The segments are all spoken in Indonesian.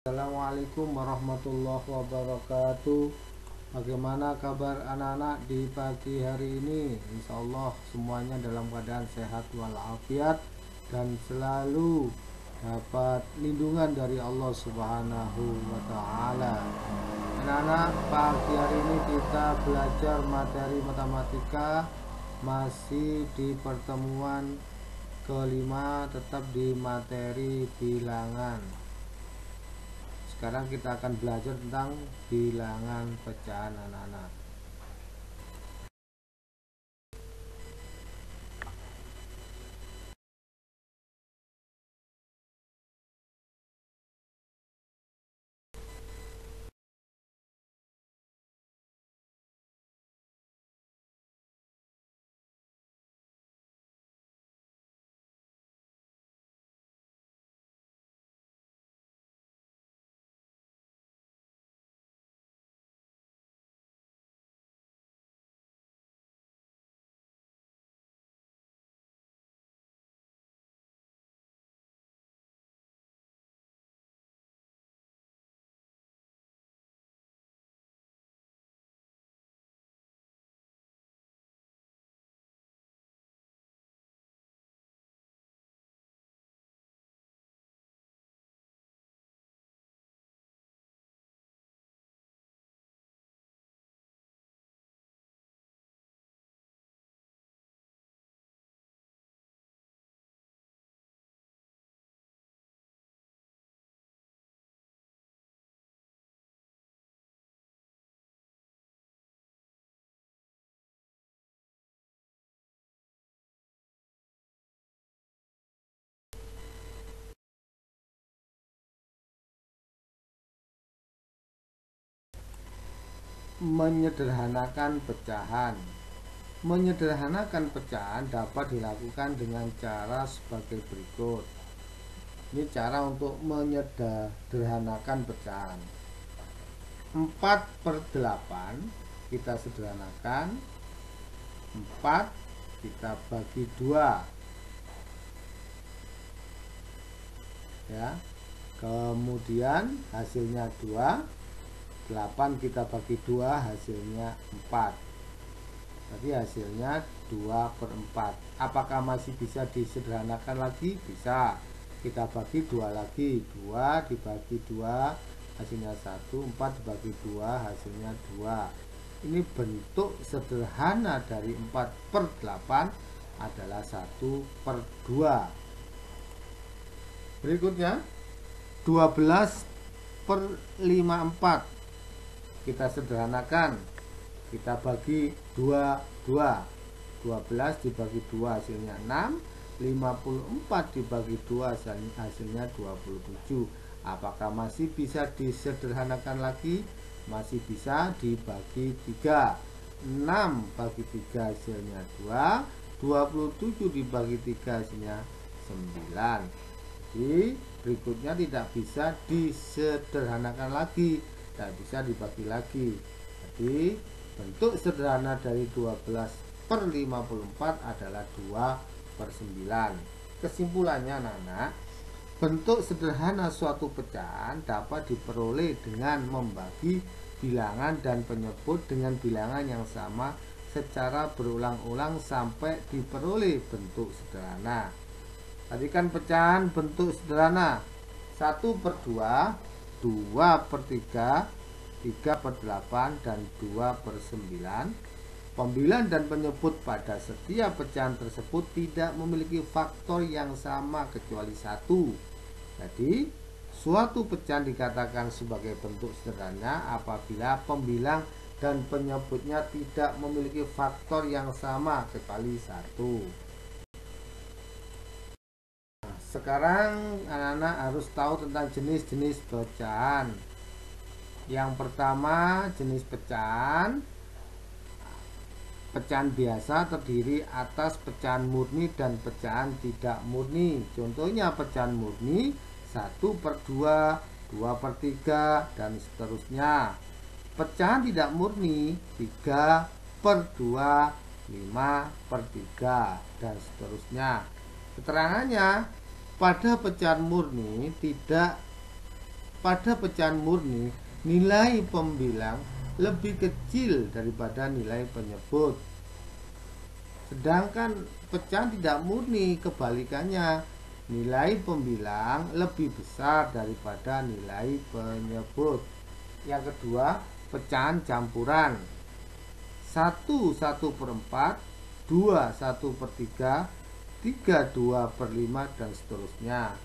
Assalamualaikum warahmatullahi wabarakatuh. Bagaimana kabar anak-anak di pagi hari ini? Insya Allah semuanya dalam keadaan sehat walafiat dan selalu dapat lindungan dari Allah Subhanahu wa Ta'ala. Anak-anak, pagi hari ini kita belajar materi matematika, masih di pertemuan kelima, tetap di materi bilangan. Sekarang kita akan belajar tentang bilangan pecahan anak-anak. Menyederhanakan pecahan. Menyederhanakan pecahan dapat dilakukan dengan cara sebagai berikut. Ini cara untuk menyederhanakan pecahan. 4/8 kita sederhanakan. 4 kita bagi 2, ya. Kemudian hasilnya 2. 8 kita bagi 2, hasilnya 4. Jadi hasilnya 2/4. Apakah masih bisa disederhanakan lagi? Bisa. Kita bagi 2 lagi. 2 dibagi 2, hasilnya 1. 4 dibagi 2, hasilnya 2. Ini bentuk sederhana dari 4/8 adalah 1/2. Berikutnya 12/54 kita sederhanakan. Kita bagi 2. 12 dibagi 2 hasilnya 6. 54 dibagi 2 hasilnya 27. Apakah masih bisa disederhanakan lagi? Masih bisa. Dibagi 3. 6 bagi 3 hasilnya 2. 27 dibagi 3 hasilnya 9. Jadi berikutnya tidak bisa disederhanakan lagi, tidak bisa dibagi lagi. Jadi bentuk sederhana dari 12/54 adalah 2/9. Kesimpulannya anak-anak, bentuk sederhana suatu pecahan dapat diperoleh dengan membagi bilangan dan penyebut dengan bilangan yang sama secara berulang-ulang sampai diperoleh bentuk sederhana. Tadi kan pecahan bentuk sederhana 1/2, 2/3, 3/8, dan 2/9. Pembilang dan penyebut pada setiap pecahan tersebut tidak memiliki faktor yang sama kecuali 1. Jadi suatu pecahan dikatakan sebagai bentuk sederhana apabila pembilang dan penyebutnya tidak memiliki faktor yang sama kecuali 1. Sekarang anak-anak harus tahu tentang jenis-jenis pecahan. Yang pertama, jenis pecahan biasa terdiri atas pecahan murni dan pecahan tidak murni. Contohnya pecahan murni 1/2, 2/3, dan seterusnya. Pecahan tidak murni 3/2, 5/3, dan seterusnya. Keterangannya, pada pecahan murni tidak pada pecahan murni nilai pembilang lebih kecil daripada nilai penyebut. Sedangkan pecahan tidak murni kebalikannya, nilai pembilang lebih besar daripada nilai penyebut. Yang kedua, pecahan campuran. 1/1/4, 2/1/3, 3/2/5 dan seterusnya.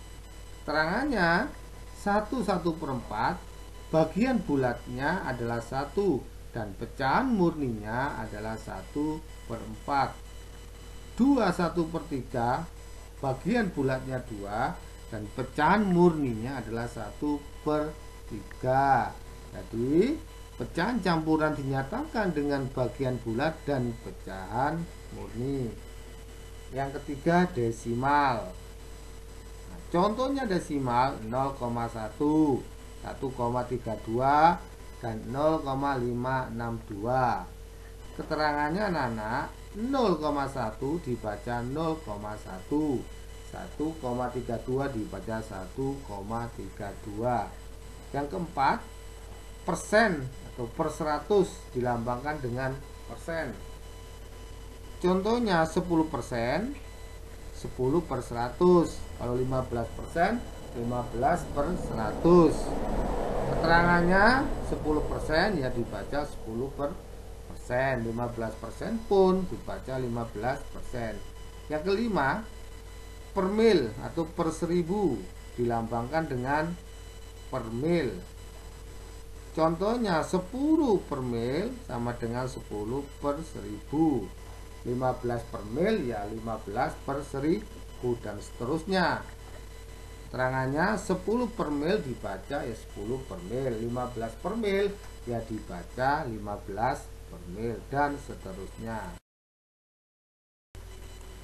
Keterangannya 1/1/4, bagian bulatnya adalah 1 dan pecahan murninya adalah 1/4. 2/1/3, bagian bulatnya 2 dan pecahan murninya adalah 1/3. Jadi pecahan campuran dinyatakan dengan bagian bulat dan pecahan murni. Yang ketiga, desimal. Nah, contohnya desimal 0,1, 1,32 dan 0,562. Keterangannya anak-anak, 0,1 dibaca 0,1, 1,32 dibaca 1,32. Yang keempat, persen atau per 100 dilambangkan dengan persen. Contohnya 10%, 10/100. Kalau 15%, 15/100. Keterangannya 10% ya dibaca 10%, 15% pun dibaca 15%. Yang kelima, per mil atau per 1000 dilambangkan dengan per mil. Contohnya 10 per mil sama dengan 10 per 1000. 15 per mil ya 15 per 1000 dan seterusnya. Keterangannya 10 per mil dibaca ya 10 per mil, 15 per mil ya dibaca 15 per mil dan seterusnya.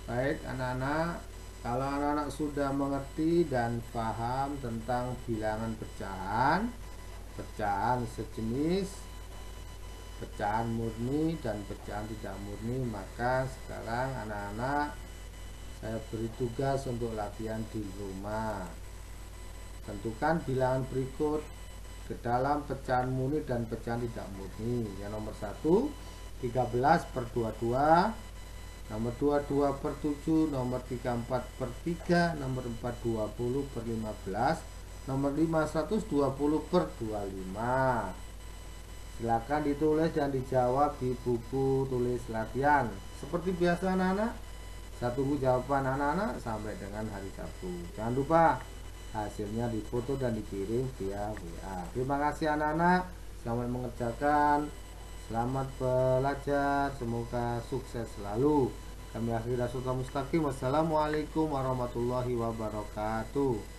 Baik anak-anak, kalau anak-anak sudah mengerti dan paham tentang bilangan pecahan, pecahan sejenis, pecahan murni dan pecahan tidak murni, maka sekarang anak-anak saya beri tugas untuk latihan di rumah. Tentukan bilangan berikut ke dalam pecahan murni dan pecahan tidak murni. Yang nomor 1, 13/22, nomor 22/7, nomor 34/3, nomor 4, 20/15, nomor 5, 120/25. Silakan ditulis dan dijawab di buku tulis latihan. Seperti biasa anak-anak, saya tunggu jawaban anak-anak sampai dengan hari Sabtu. Jangan lupa hasilnya difoto dan dikirim via WA. Terima kasih anak-anak, selamat mengerjakan, selamat belajar, semoga sukses selalu. Kami akhiri Rasulullah Mustaqim. Wassalamualaikum warahmatullahi wabarakatuh.